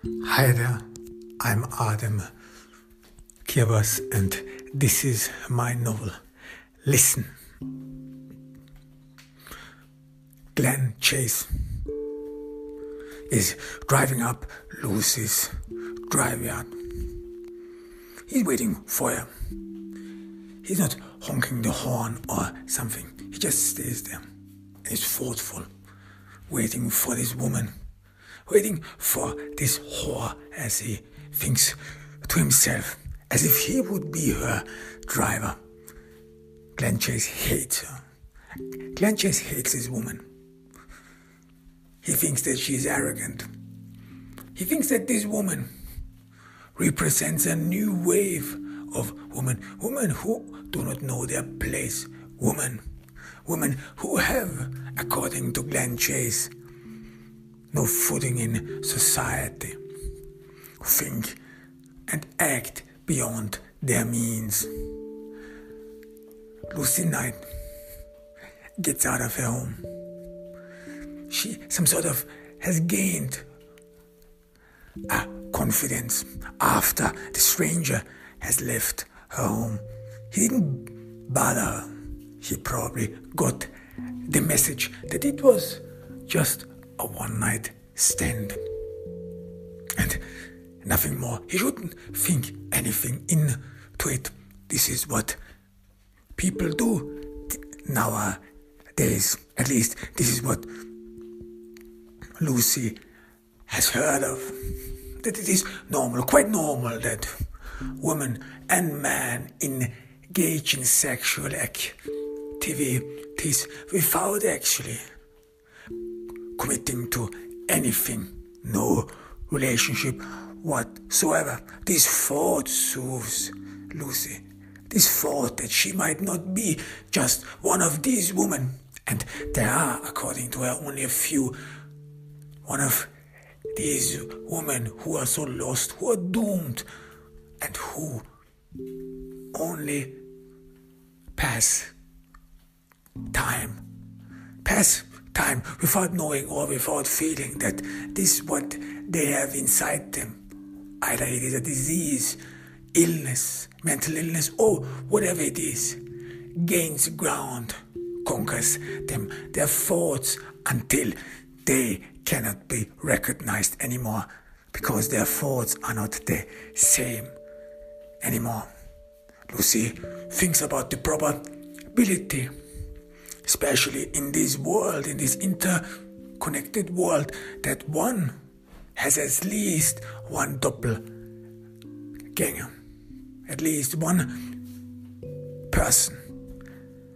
Hi there, I'm Adam Kirbas and this is my novel. Listen. Glen Chase is driving up Lucy's driveyard. He's waiting for her. He's not honking the horn or something. He just stays there. He's thoughtful, waiting for this woman, waiting for this whore, as he thinks to himself, as if he would be her driver. Glen Chase hates her. Glen Chase hates this woman. He thinks that she is arrogant. He thinks that this woman represents a new wave of women who do not know their place, women who have, according to Glen Chase, no footing in society, who think and act beyond their means. Lucy Knight gets out of her home. She has gained a confidence after the stranger has left her home. He didn't bother her. He probably got the message that it was just a one-night stand and nothing more. He shouldn't think anything into it. This is what people do nowadays. At least this is what Lucy has heard of. That it is normal, quite normal, that woman and man engage in sexual activities without actually committing to anything, no relationship whatsoever. This thought soothes Lucy. This thought that she might not be just one of these women, and there are, according to her, only a few, one of these women who are so lost, who are doomed, and who only pass time without knowing or without feeling that this is what they have inside them. Either it is a disease, illness, mental illness, or whatever it is, gains ground, conquers them, their thoughts, until they cannot be recognized anymore, because their thoughts are not the same anymore. Lucy thinks about the probability, especially in this world, in this interconnected world, that one has at least one doppelganger. At least one person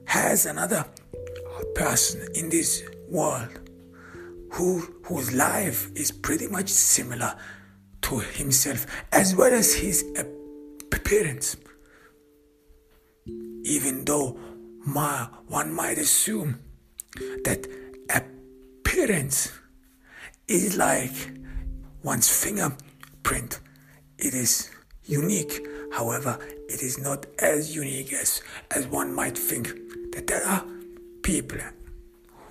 has another person in this world whose life is pretty much similar to himself, as well as his appearance. Even though one might assume that appearance is like one's fingerprint. It is unique. However, it is not as unique as one might think. That there are people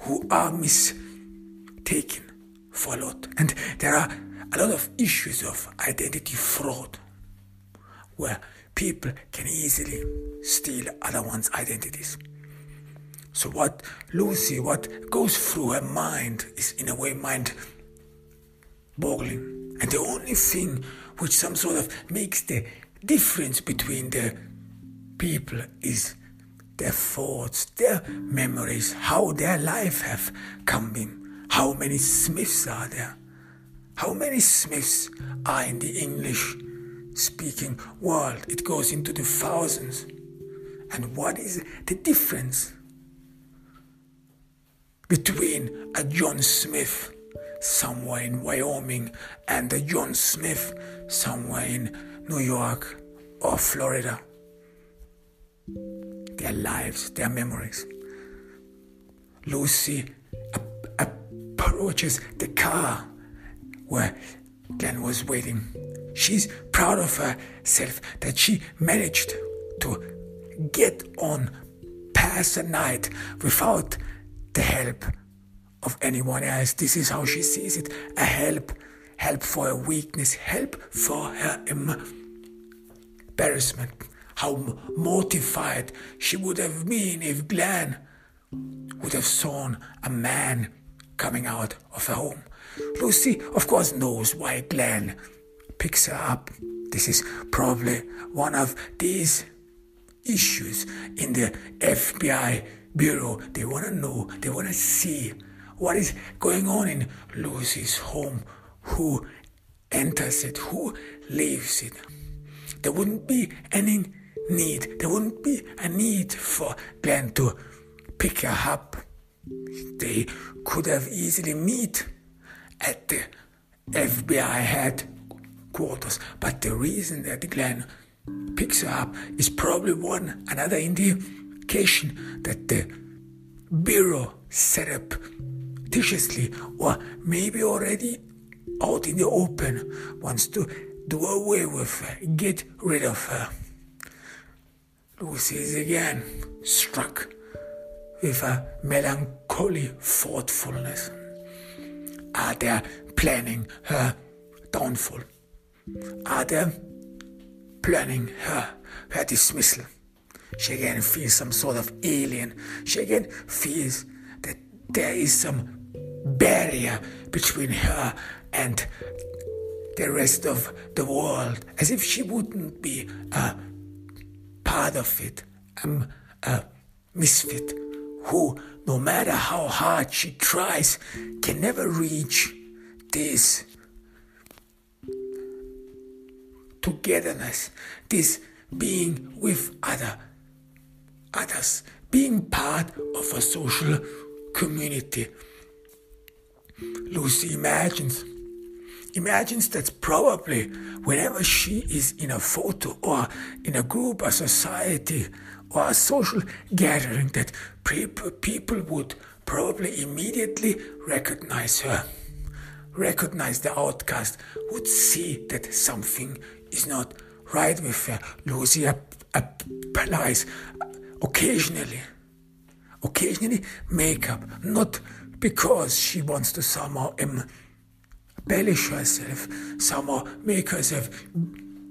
who are mistaken for a lot. And there are a lot of issues of identity fraud, where people can easily steal other one's identities. So what goes through her mind is in a way mind-boggling. And the only thing which some sort of makes the difference between the people is their thoughts, their memories, how their life have come in. How many Smiths are there? How many Smiths are in the English-speaking world? It goes into the thousands. And what is the difference between a John Smith somewhere in Wyoming and a John Smith somewhere in New York or Florida? Their lives, their memories. Lucy approaches the car where Glen was waiting. She's proud of herself that she managed to get on past the night without the help of anyone else. This is how she sees it. A help help for her weakness, help for her embarrassment. How mortified she would have been if Glen would have seen a man coming out of her home. Lucy, of course, knows why Glen picks her up. This is probably one of these issues in the FBI bureau. They want to know, they want to see what is going on in Lucy's home, who enters it, who leaves it. There wouldn't be any need, there wouldn't be a need for Glen to pick her up. They could have easily met at the FBI headquarters, but the reason that Glen picks her up is probably another indication that the bureau set up viciously, or maybe already out in the open, wants to do away with her, get rid of her. Lucy is again struck with a melancholy thoughtfulness. Are they planning her downfall? Are they planning her dismissal? She again feels some sort of alien. She again feels that there is some barrier between her and the rest of the world, as if she wouldn't be a part of it, a misfit who, no matter how hard she tries, can never reach this togetherness, this being with others, being part of a social community. Lucy imagines that probably whenever she is in a photo or in a group, a society, or a social gathering, that people would probably immediately recognize her, recognize the outcast, would see that something is not right with her. Lucy applies occasionally makeup, not because she wants to somehow embellish herself, somehow make herself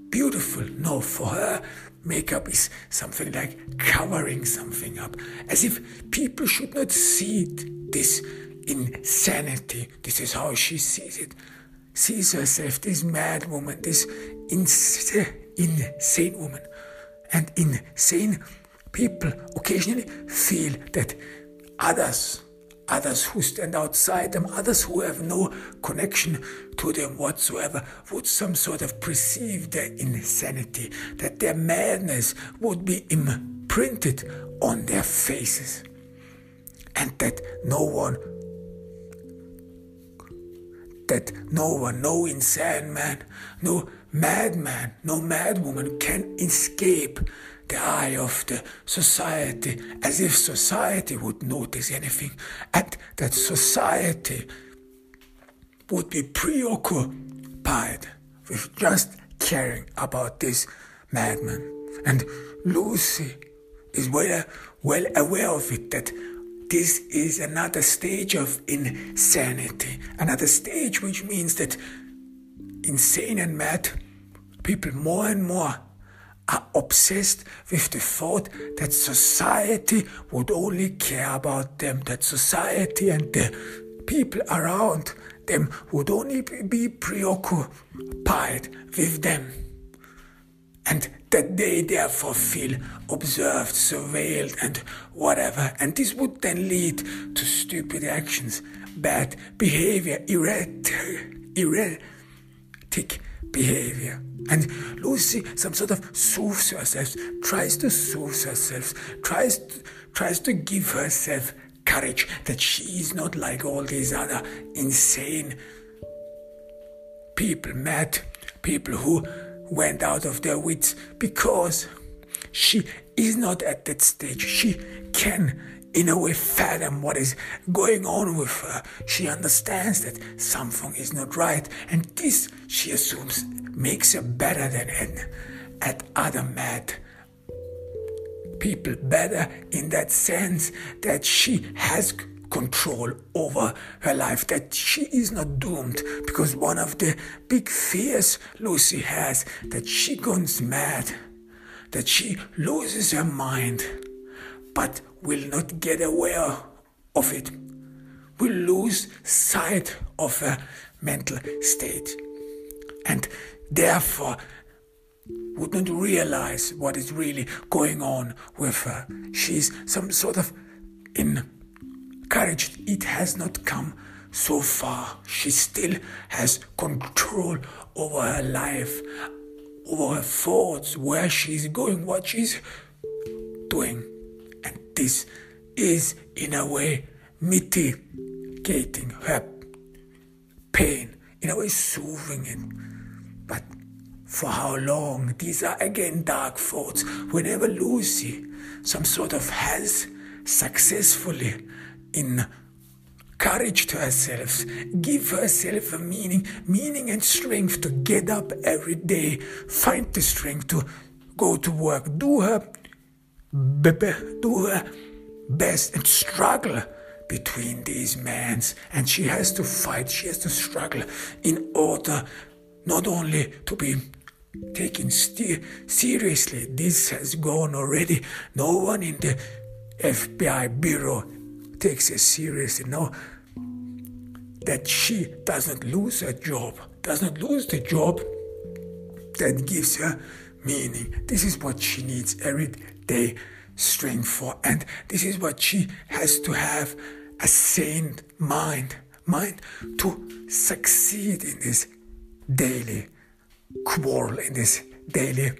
beautiful. No, for her, makeup is something like covering something up, as if people should not see this insanity. This is how she sees it. Sees herself, this mad woman, this insane woman. And insane people occasionally feel that others who stand outside them, others who have no connection to them whatsoever, would some sort of perceive their insanity, that their madness would be imprinted on their faces, and that no insane man, no madman, no madwoman can escape the eye of the society, as if society would notice anything, and that society would be preoccupied with just caring about this madman. And Lucy is well aware of it, that this is another stage of insanity, another stage which means that insane and mad people more and more are obsessed with the thought that society would only care about them, that society and the people around them would only be preoccupied with them, and that they therefore feel observed, surveilled, and whatever. And this would then lead to stupid actions, bad behavior, erratic behavior. And Lucy some sort of soothes herself, tries to soothe herself, tries to give herself courage, that she is not like all these other insane people, mad people who went out of their wits, because she is not at that stage. She can, in a way, fathom what is going on with her. She understands that something is not right, and this, she assumes, makes her better than at other mad people, better in that sense that she has control over her life, that she is not doomed, because one of the big fears Lucy has, that she goes mad, that she loses her mind, but will not get aware of it, will lose sight of her mental state, and therefore would not realize what is really going on with her. She's some sort of encouraged. It has not come so far. She still has control over her life, over her thoughts, where she's going, what she's doing. And this is, in a way, mitigating her pain, in a way soothing it. But for how long? These are again dark thoughts. Whenever Lucy some sort of has successfully encouraged herself, give herself a meaning and strength to get up every day, find the strength to go to work, do her best and struggle between these men, and she has to fight, she has to struggle in order not only to be taken seriously. This has gone already. No one in the FBI bureau takes it seriously. No, that she does not lose her job, does not lose the job that gives her meaning. This is what she needs every day strength for, and this is what she has to have, a sane mind to succeed in this daily quarrel, in this daily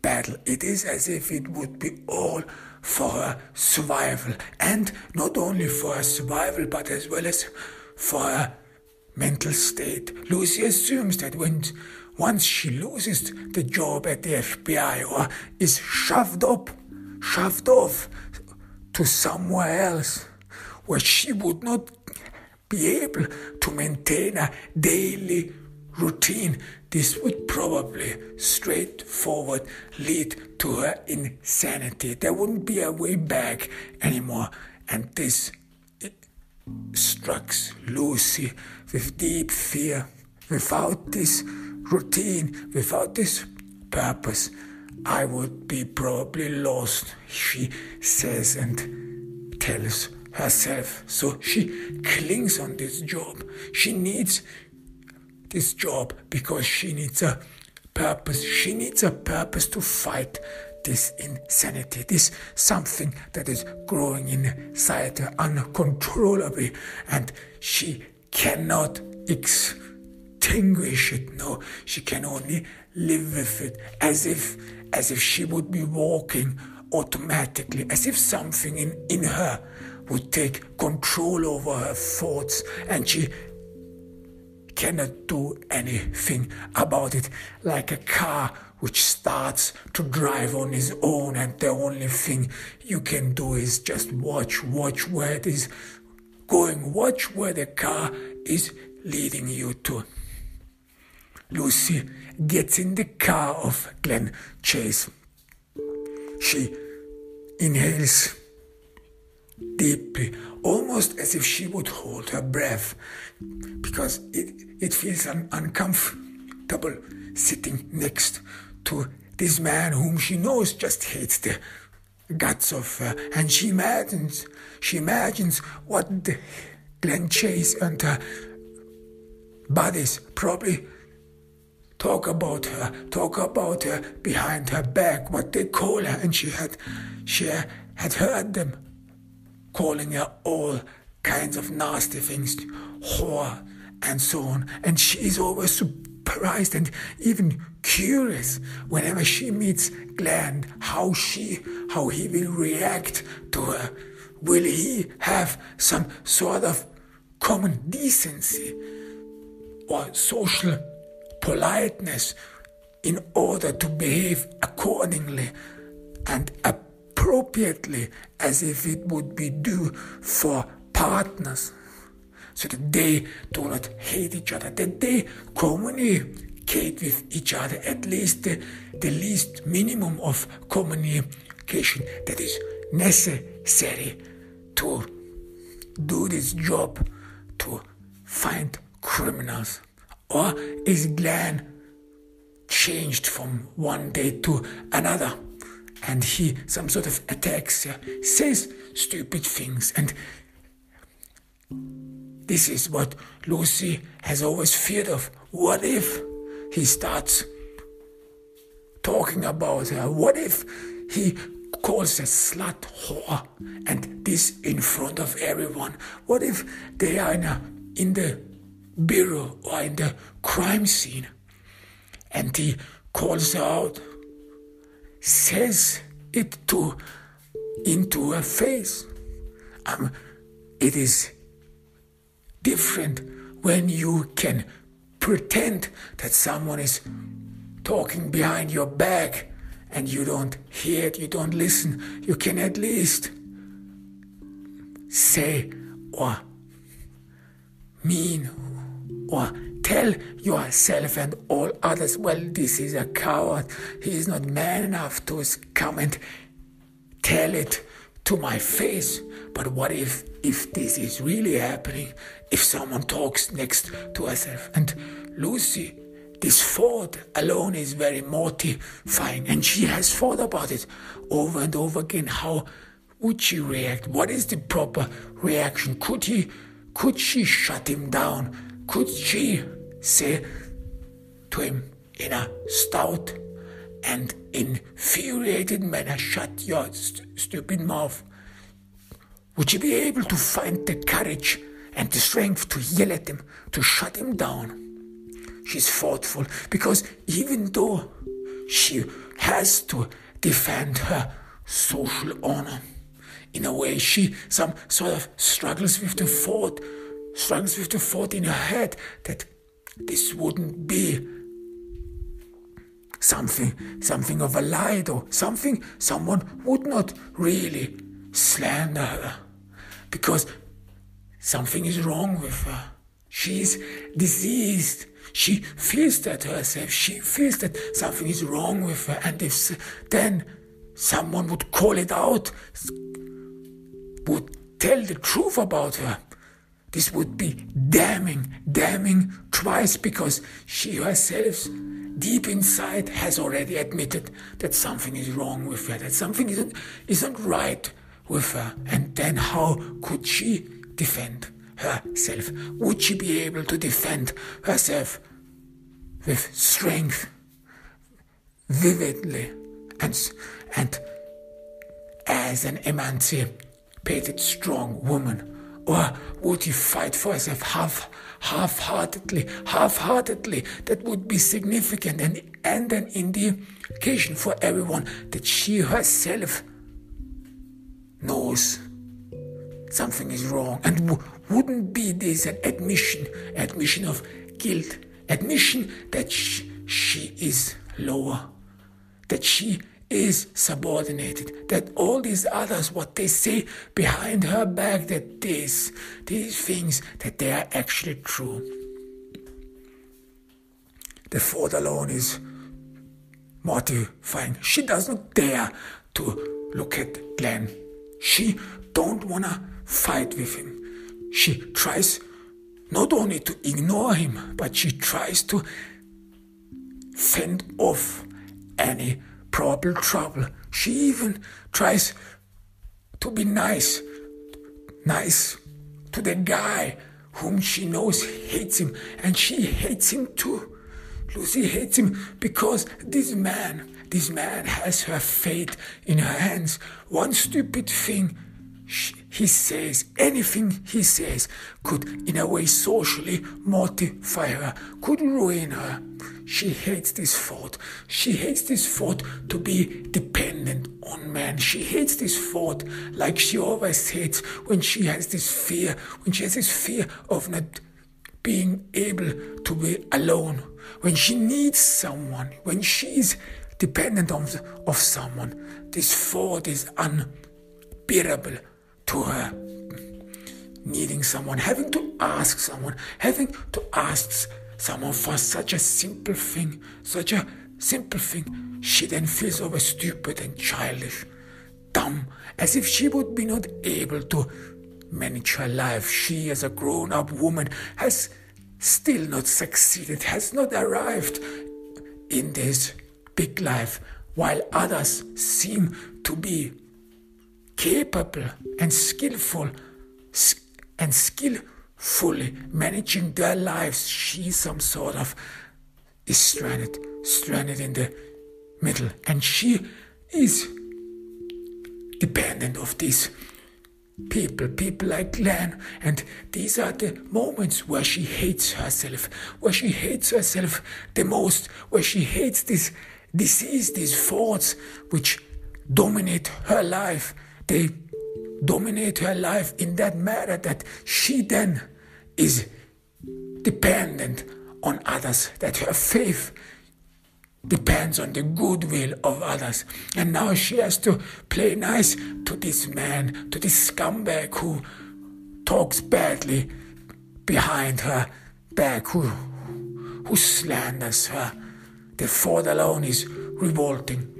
battle. It is as if it would be all for her survival, and not only for her survival but as well as for her mental state. Lucy assumes that once she loses the job at the FBI or is shoved off to somewhere else where she would not be able to maintain a daily routine, this would probably straightforward lead to her insanity. There wouldn't be a way back anymore, and this struck Lucy with deep fear. Without this routine, without this purpose, I would be probably lost, she says and tells herself. So she clings on this job. She needs this job because she needs a purpose. She needs a purpose to fight this insanity, this something that is growing inside her uncontrollably, and she cannot extinguish it. No, she can only live with it, as if she would be walking automatically, as if something in her would take control over her thoughts, and she cannot do anything about it, like a car which starts to drive on its own, and the only thing you can do is just watch where it is going, watch where the car is leading you to. Lucy gets in the car of Glen Chase. She inhales deeply, almost as if she would hold her breath, because it feels uncomfortable sitting next to this man whom she knows just hates the guts of her, and she imagines what the Glen Chase and her buddies probably talk about her behind her back, what they call her, and she had heard them calling her all kinds of nasty things, whore and so on, and she is always surprised and even curious whenever she meets Glen, how he will react to her. Will he have some sort of common decency or social politeness in order to behave accordingly and appropriately, as if it would be due for partners, so that they do not hate each other, that they communicate with each other, at least the least minimum of communication that is necessary to do this job to find criminals? Or is Glen changed from one day to another? And he some sort of attacks her, says stupid things. And this is what Lucy has always feared of. What if he starts talking about her? What if he calls her slut, whore, and this in front of everyone? What if they are in the bureau or in the crime scene and he calls her out, says it into her face? It is different when you can pretend that someone is talking behind your back and you don't hear it, you don't listen. You can at least say or mean or tell yourself and all others, well, this is a coward. He is not man enough to come and tell it to my face. But what if this is really happening? If someone talks next to herself? And Lucy, this thought alone is very mortifying, and she has thought about it over and over again. How would she react? What is the proper reaction? Could she shut him down? Could she say to him in a stout and infuriated manner, shut your stupid mouth? Would she be able to find the courage and the strength to yell at him, to shut him down? She's thoughtful, because even though she has to defend her social honor, in a way she some sort of struggles with the thought in her head that this wouldn't be something of a lie, or someone would not really slander her, because something is wrong with her. She's diseased. She feels that herself. She feels that something is wrong with her. And if then someone would call it out, would tell the truth about her, this would be damning twice, because she herself, deep inside, has already admitted that something is wrong with her, that something isn't right with her. And then how could she defend herself? Would she be able to defend herself with strength, vividly, and as an emancipated, strong woman? Or would he fight for herself half-heartedly? That would be significant and an indication for everyone that she herself knows something is wrong. And wouldn't be this an admission of guilt, admission that she is lower, that she is subordinated, that all these others, what they say behind her back, that these things, that they are actually true. The thought alone is mortifying. She does not dare to look at Glen. She don't want to fight with him. She tries not only to ignore him, but she tries to fend off any probable trouble. She even tries to be nice to the guy whom she knows hates him, and she hates him too. Lucy hates him because this man has her fate in her hands. One stupid thing he says, anything he says, could in a way socially mortify her, could ruin her. She hates this thought. She hates this thought to be dependent on man. She hates this thought like she always hates when she has this fear, of not being able to be alone, when she needs someone, when she's dependent of someone. This thought is unbearable to her. Needing someone, having to ask someone for such a simple thing, she then feels always stupid and childish, dumb, as if she would be not able to manage her life. She, as a grown-up woman, has still not succeeded, has not arrived in this big life, while others seem to be capable and skillfully managing their lives. She some sort of is stranded in the middle, and she is dependent of these people like Glen, and these are the moments where she hates herself the most, where she hates this disease, these thoughts which dominate her life. They dominate her life in that matter that she then is dependent on others, that her faith depends on the goodwill of others. And now she has to play nice to this man, to this scumbag who talks badly behind her back, who slanders her. The thought alone is revolting.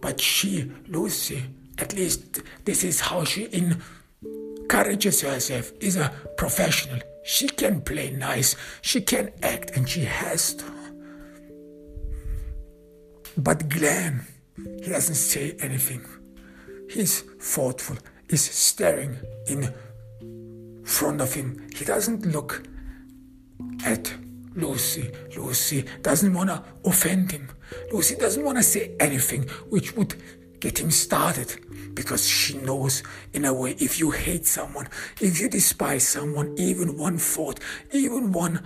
But she, Lucy, at least this is how she encourages herself, is a professional. She can play nice, she can act, and she has to. But Glen, he doesn't say anything. He's thoughtful, he's staring in front of him. He doesn't look at Lucy. Lucy doesn't want to offend him. Lucy doesn't want to say anything which would get him started, because she knows, in a way, if you hate someone, if you despise someone, even one thought, even one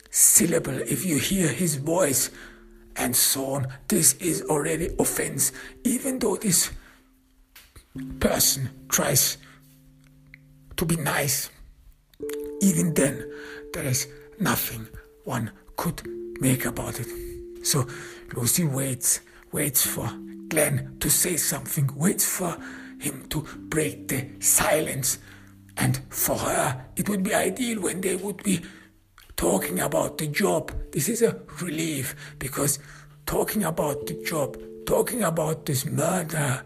syllable, if you hear his voice and so on, this is already offense. Even though this person tries to be nice, even then there is nothing one could make about it. So Lucy waits for Glen to say something, waits for him to break the silence. And for her, it would be ideal when they would be talking about the job. This is a relief, because talking about the job, talking about this murder,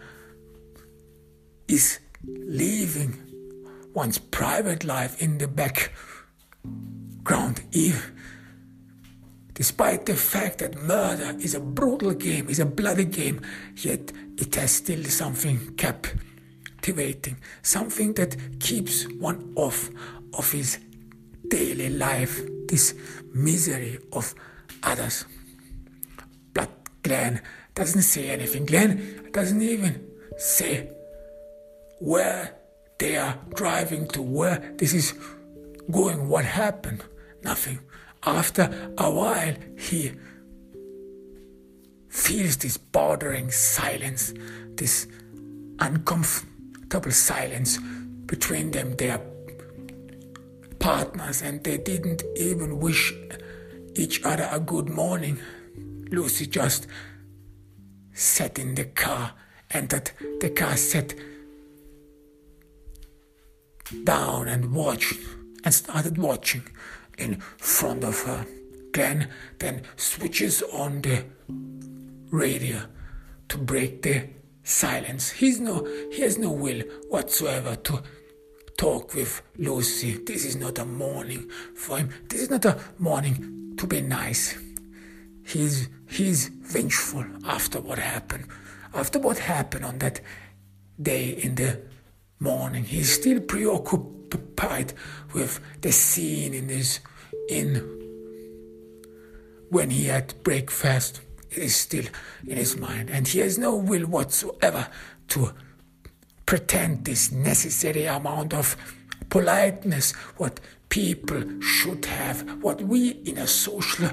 is leaving one's private life in the background. Despite the fact that murder is a brutal game, is a bloody game, yet it has still something captivating, something that keeps one off of his daily life, this misery of others. But Glen doesn't say anything. Glen doesn't even say where they are driving to, where this is going, what happened. Nothing. After a while, he feels this bordering silence, this uncomfortable silence between them. They are partners, and they didn't even wish each other a good morning. Lucy just sat in the car, entered the car, sat down and started watching in front of her. Glen then switches on the radio to break the silence. He has no will whatsoever to talk with Lucy. This is not a morning for him. This is not a morning to be nice. He's vengeful after what happened. After what happened on that day in the morning, he's still preoccupied with the scene in his inn when he had breakfast. It is still in his mind, and he has no will whatsoever to pretend this necessary amount of politeness, what people should have, what we in a social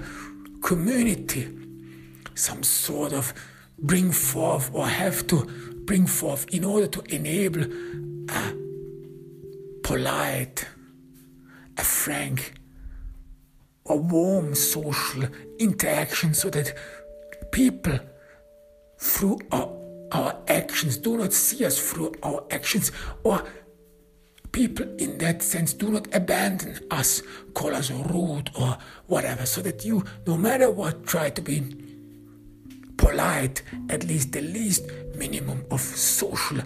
community some sort of bring forth or have to bring forth in order to enable a polite, a frank, a warm social interaction, so that people through our actions do not see us through our actions, or people in that sense do not abandon us, call us rude or whatever, so that you, no matter what, try to be polite, at least the least minimum of social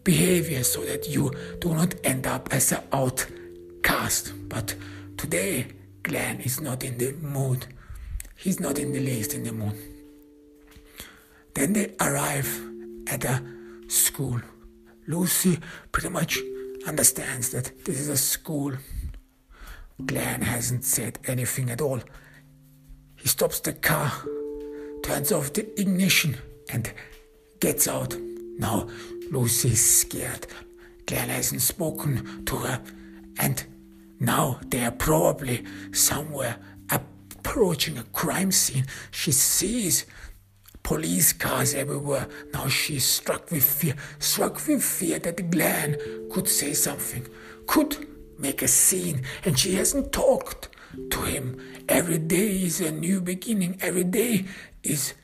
behavior so that you do not end up as an outcast. But today, Glen is not in the mood. He's not in the least in the mood. Then they arrive at a school. Lucy pretty much understands that this is a school. Glen hasn't said anything at all. He stops the car, turns off the ignition, and gets out. Now Lucy is scared. Glen hasn't spoken to her, and now they are probably somewhere approaching a crime scene. She sees police cars everywhere. Now she's struck with fear that Glen could say something, could make a scene, and she hasn't talked to him. Every day is a new beginning. Every day is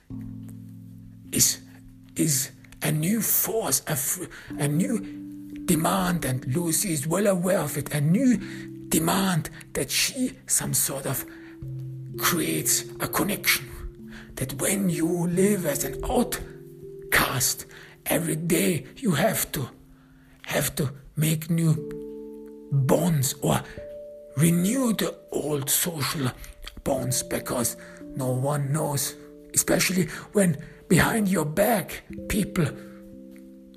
a new force, a new demand, and Lucy is well aware of it. A new demand that she some sort of creates a connection. That when you live as an outcast, every day you have to make new bonds or renew the old social bonds, because no one knows, especially when behind your back people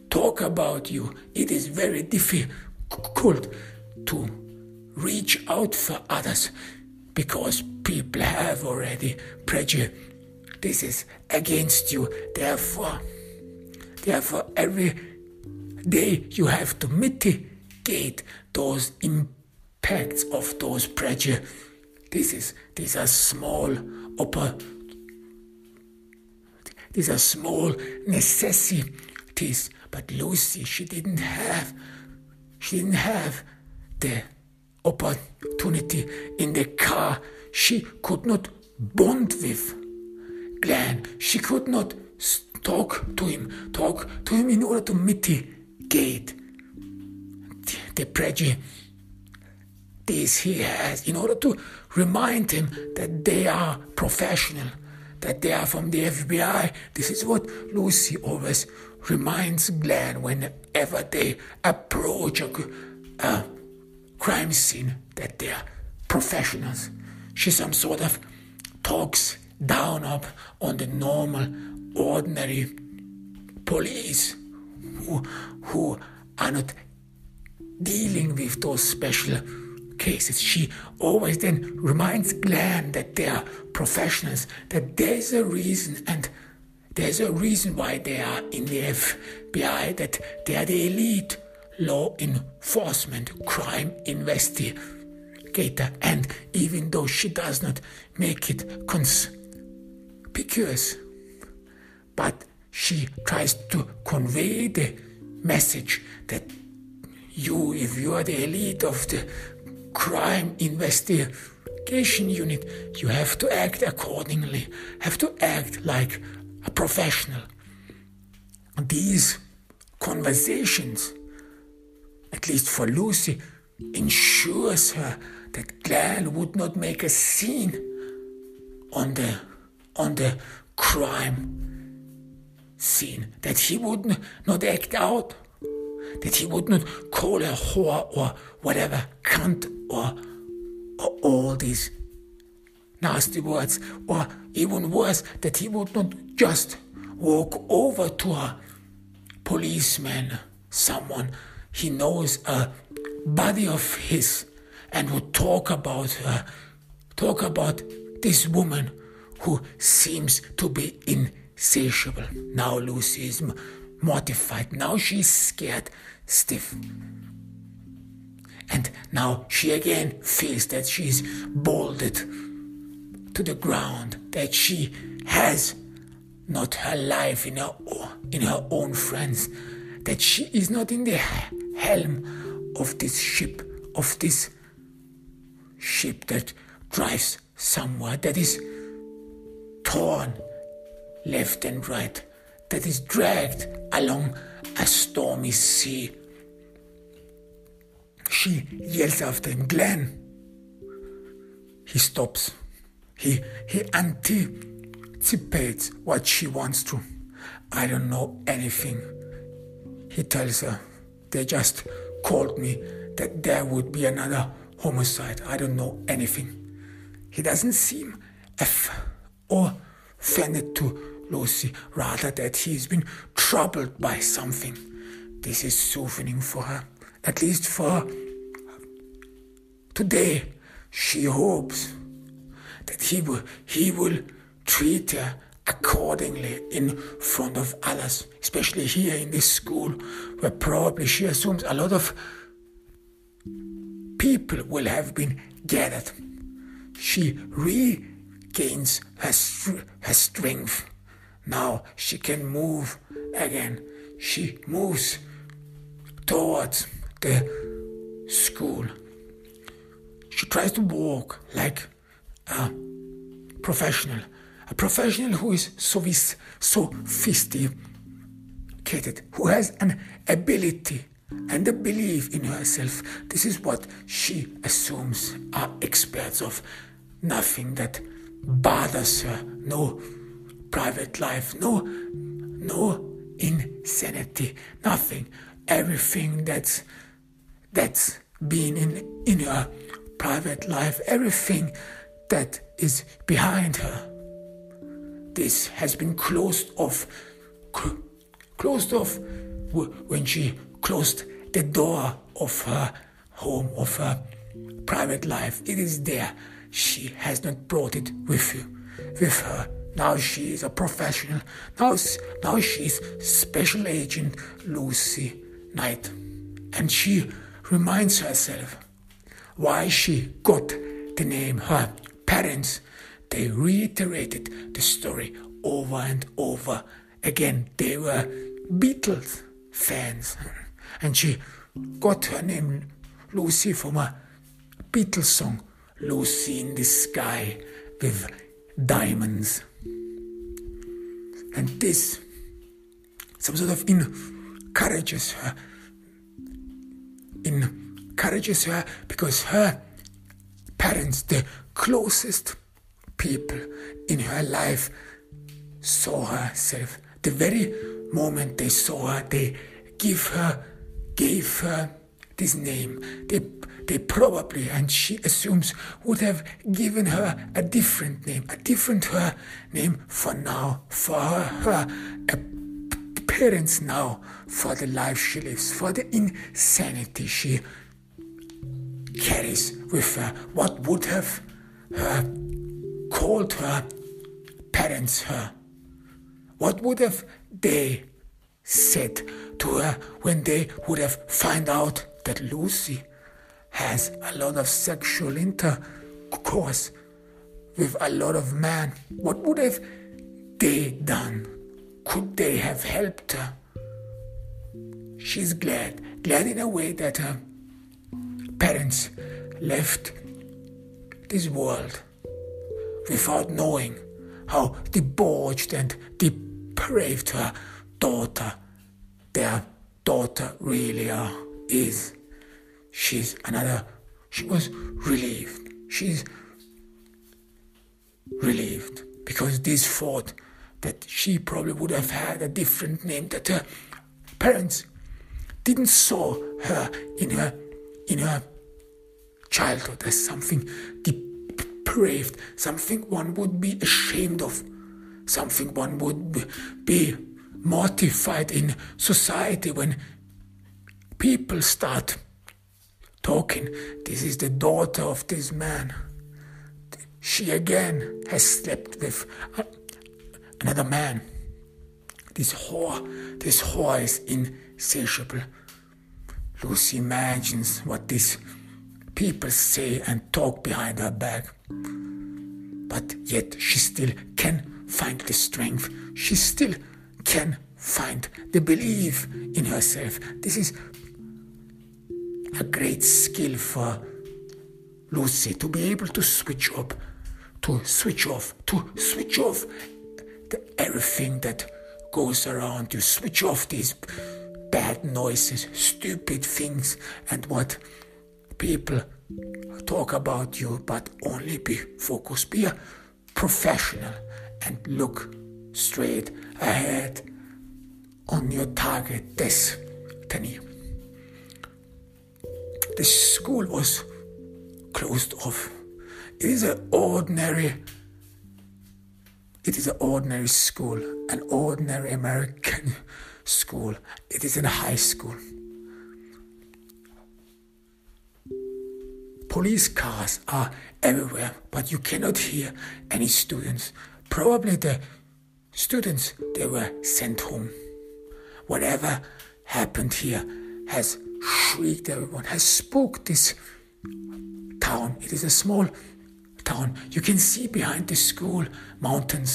talk about you. It is very difficult to reach out for others because people have already prejudices against you. Therefore, every day you have to mitigate those impacts of those prejudices. These are small necessities. But Lucy, she didn't have the opportunity in the car. She could not bond with Glen. She could not talk to him in order to mitigate the prejudice he has, in order to remind him that they are professional, that they are from the FBI. This is what Lucy always reminds Glen whenever they approach a crime scene, that they are professionals. She some sort of talks down up on the normal, ordinary police who are not dealing with those special cases. She always then reminds Glen that they are professionals, that there's a reason, and there's a reason why they are in the FBI, that they are the elite law enforcement crime investigator. And even though she does not make it conspicuous, but she tries to convey the message that if you are the elite of the crime investigation unit, you have to act accordingly, have to act like a professional. These conversations, at least for Lucy, ensures her that Glen would not make a scene on the crime scene, that he would not act out, that he would not call her whore or whatever, cunt or all these nasty words, or even worse, that he would not just walk over to a policeman, someone he knows, a buddy of his, and would talk about this woman who seems to be insatiable. Now Lucy is mortified. Now she's scared stiff. And now she again feels that she's bolted to the ground, that she has not her life in her own hands, that she is not in the helm of this ship that drives somewhere, that is torn left and right, that is dragged along a stormy sea. She yells after him, Glen. He stops. He anticipates what she wants to. I don't know anything, he tells her. They just called me that there would be another homicide. I don't know anything. He doesn't seem offended to Lucy, rather that he's been troubled by something. This is soothing for her, at least for today. She hopes that he will treat her accordingly in front of others, especially here in this school, where probably she assumes a lot of people will have been gathered. She regains her strength. Now she can move again. She moves towards the school. She tries to walk like a professional who is sophisticated, who has an ability and a belief in herself. This is what she assumes are experts of. Nothing that bothers her, no private life, no insanity, nothing. Everything that's been in her private life, everything that is behind her, this has been closed off when she closed the door of her home, of her private life. It is there. She has not brought it with her. Now she is a professional. Now she is Special Agent Lucy Knight. And she reminds herself why she got the name. Her parents, they reiterated the story over and over again. They were Beatles fans. And she got her name Lucy from a Beatles song, Lucy in the Sky with Diamonds. And this some sort of encourages her because her parents, the closest people in her life, saw herself. The very moment they saw her, they gave her this name. They probably, and she assumes, would have given her a different name for now, for her parents now, for the life she lives, for the insanity she carries with her. What would have called her parents her? What would have they said to her when they would have found out that Lucy has a lot of sexual intercourse with a lot of men? What would have they done? Could they have helped her? She's glad in a way that her parents left this world without knowing how debauched and depraved her daughter, their daughter, really is. She was relieved. She's relieved because this thought that she probably would have had a different name, that her parents didn't saw her in her childhood as something depraved, something one would be ashamed of, something one would be mortified in society when people start talking. This is the daughter of this man. She again has slept with another man. This whore is insatiable. Lucy imagines what these people say and talk behind her back. But yet she still can find the strength. She still can find the belief in herself. This is a great skill for Lucy, to be able to switch off everything that goes around you, switch off these bad noises, stupid things, and what people talk about you, but only be focused, be a professional, and look straight ahead on your target destiny. The school was closed off. It is an ordinary school, an ordinary American school. It is a high school. Police cars are everywhere, but you cannot hear any students. Probably the students, they were sent home. Whatever happened here has shrieked everyone, has spooked this town. It is a small town. You can see behind the school mountain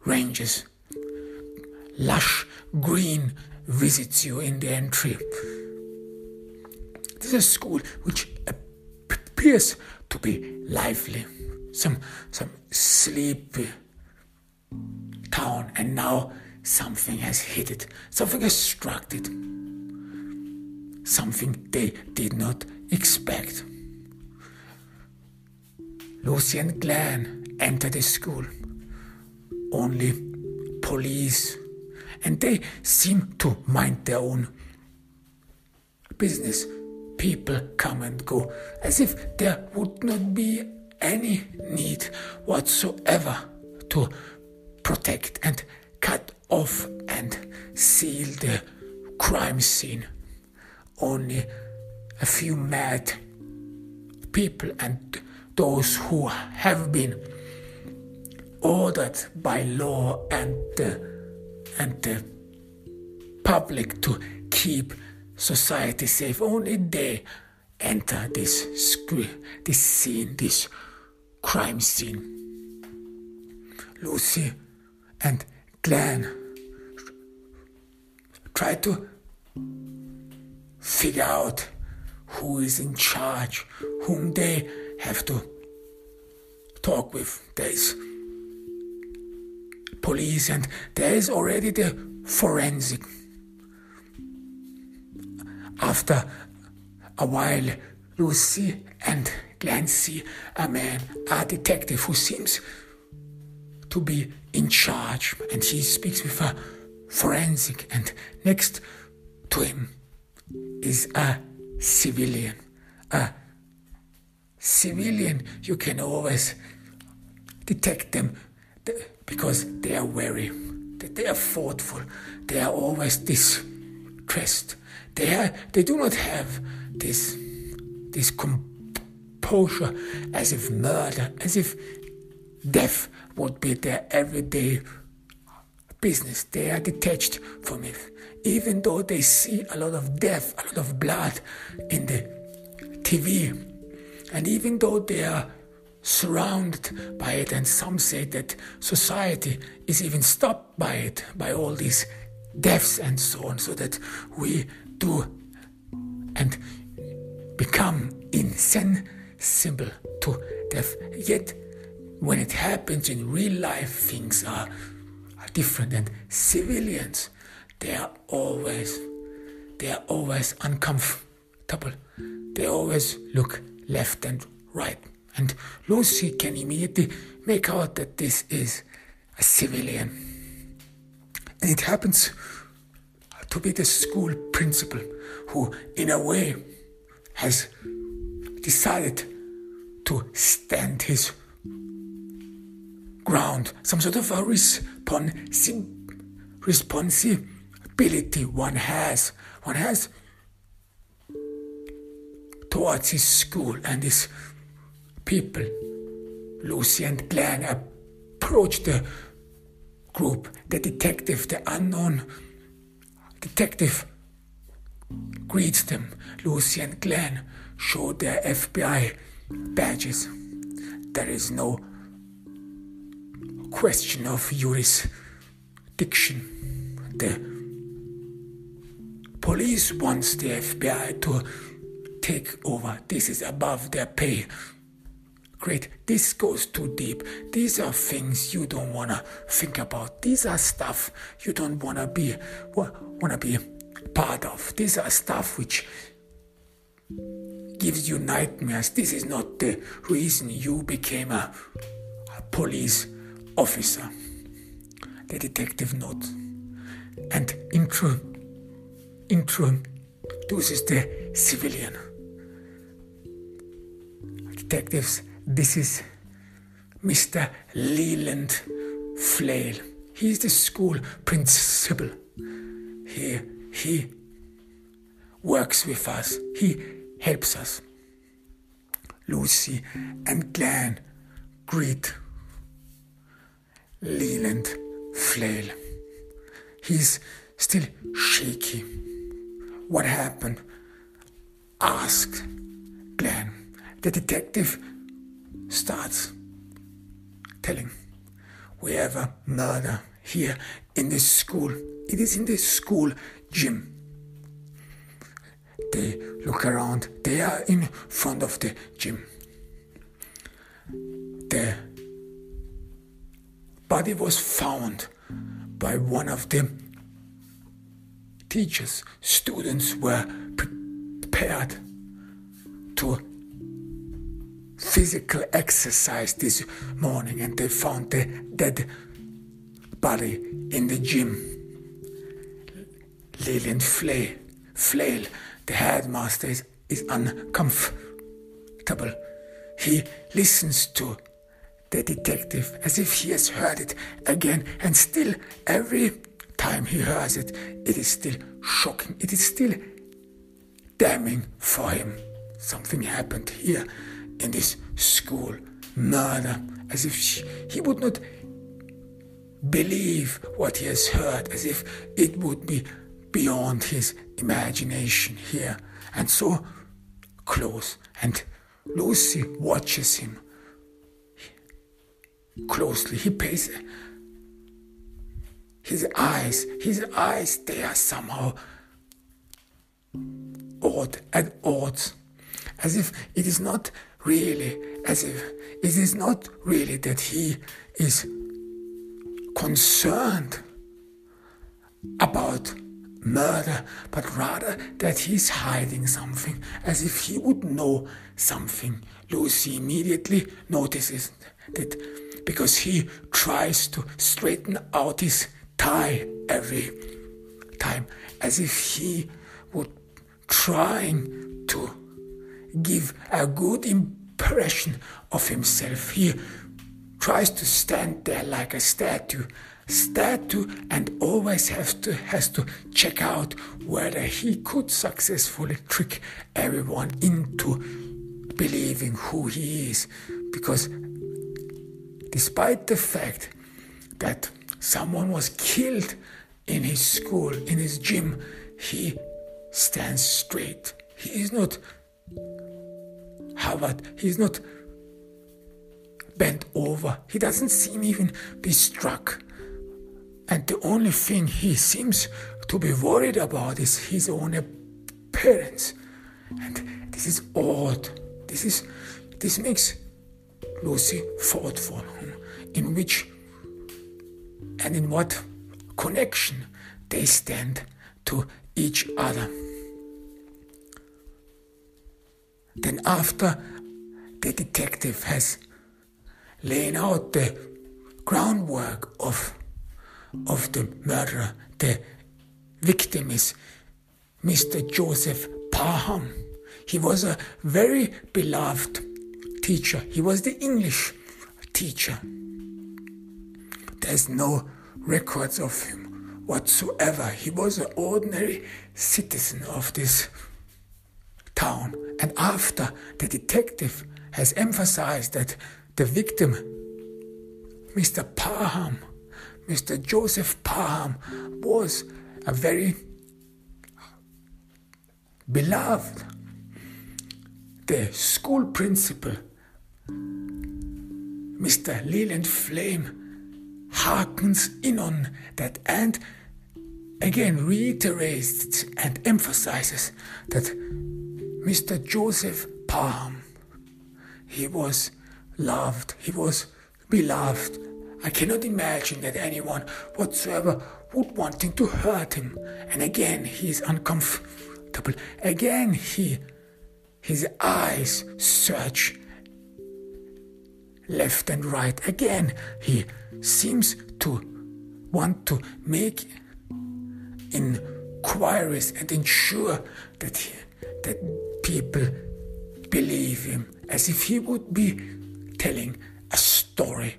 ranges. Lush green visits you in the entry. This is a school which appears to be lively, some sleepy town, and now something has hit it, something has struck it, something they did not expect. Lucy and Glen entered the school. Only police, and they seem to mind their own business. People come and go, as if there would not be any need whatsoever to protect and cut off and seal the crime scene. Only a few mad people and those who have been ordered by law and the public to keep society safe, only they enter this scene, this crime scene. Lucy and Glen try to figure out who is in charge, whom they have to talk with. There is police and there is already the forensic. After a while, Lucy and Glen see a detective who seems to be in charge, and he speaks with a forensic, and next to him is a civilian. A civilian, you can always detect them because they are wary, they are thoughtful, they are always distressed. They do not have this composure, as if murder, as if death would be their everyday business. They are detached from it. Even though they see a lot of death, a lot of blood in the TV, and even though they are surrounded by it, and some say that society is even stopped by it, by all these deaths and so on, so that we do and become insensible to death. Yet when it happens in real life, things are different, and civilians, they are always uncomfortable. They always look left and right, and Lucy can immediately make out that this is a civilian, and it happens to be the school principal, who in a way has decided to stand his ground, some sort of a responsibility one has towards his school and his people. Lucy and Glen approach the group. The detective, the unknown detective, greets them. Lucy and Glen show their FBI badges. There is no question of jurisdiction. The police wants the FBI to take over. This is above their pay. Great, this goes too deep. These are things you don't want to think about. These are stuff you don't want to be part of. These are stuff which gives you nightmares. This is not the reason you became a police officer. The detective nods and This is the civilian. Detectives, this is Mr. Leland Flail. He's the school principal. He works with us. He helps us. Lucy and Glenn greet Leland Flail. He's still shaky. What happened? Asked Glenn. The detective starts telling, we have a murder here in the school. It is in the school gym. They look around. They are in front of the gym. The body was found by one of the teachers. Students were prepared to physical exercise this morning, and they found the dead body in the gym. Leland Flail, the headmaster, is uncomfortable. He listens to the detective as if he has heard it again, and still every time he hears it, it is still shocking. It is still damning for him. Something happened here in this school. Murder, as if he would not believe what he has heard, as if it would be beyond his imagination here, and so close. And Lucy watches him closely. He pays his eyes, they are somehow at odds, as if it is not really that he is concerned about murder, but rather that he's hiding something, as if he would know something. Lucy immediately notices that, because he tries to straighten out his tie every time, as if he would trying to give a good impression of himself. He tries to stand there like a statue, and always has to check out whether he could successfully trick everyone into believing who he is. Because despite the fact that someone was killed in his school, in his gym, he stands straight. He is not he's not bent over. He doesn't seem even be struck. And the only thing he seems to be worried about is his own appearance. And this is odd. This makes Lucy thoughtful. In which and in what connection they stand to each other. Then after the detective has laid out the groundwork of the murderer, the victim is Mr. Joseph Parham. He was a very beloved teacher. He was the English teacher. There's no records of him whatsoever. He was an ordinary citizen of this town. And after the detective has emphasized that the victim, Mr. Joseph Parham, was a very beloved, the school principal, Mr. Leland Flame, harkens in on that and again reiterates and emphasizes that Mr. Joseph Parham, he was loved, he was beloved. I cannot imagine that anyone whatsoever would want him to hurt him. And again, he is uncomfortable. Again, his eyes search left and right. Again, he seems to want to make inquiries and ensure that people believe him, as if he would be telling a story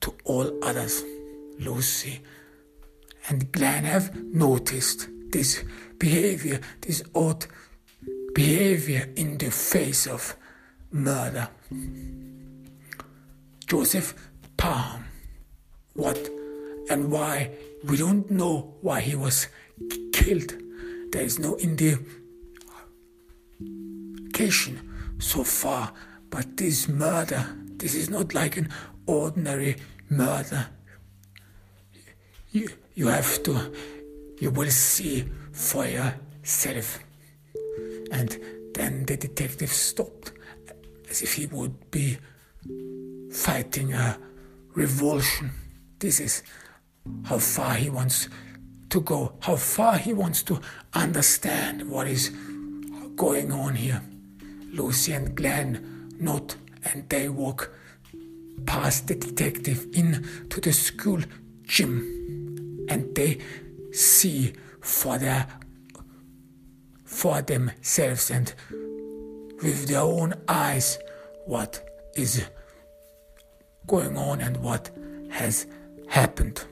to all others. Lucy and Glen have noticed this behavior, this odd behavior in the face of murder. Joseph Palm, what and why, we don't know why he was killed. There is no indication so far, but this murder, this is not like an ordinary murder. You will see for yourself. And then the detective stopped, as if he would be fighting a revulsion. This is how far he wants to go, how far he wants to understand what is going on here. Lucy and Glen nod, and they walk past the detective into the school gym, and they see for themselves and with their own eyes what is going on and what has happened.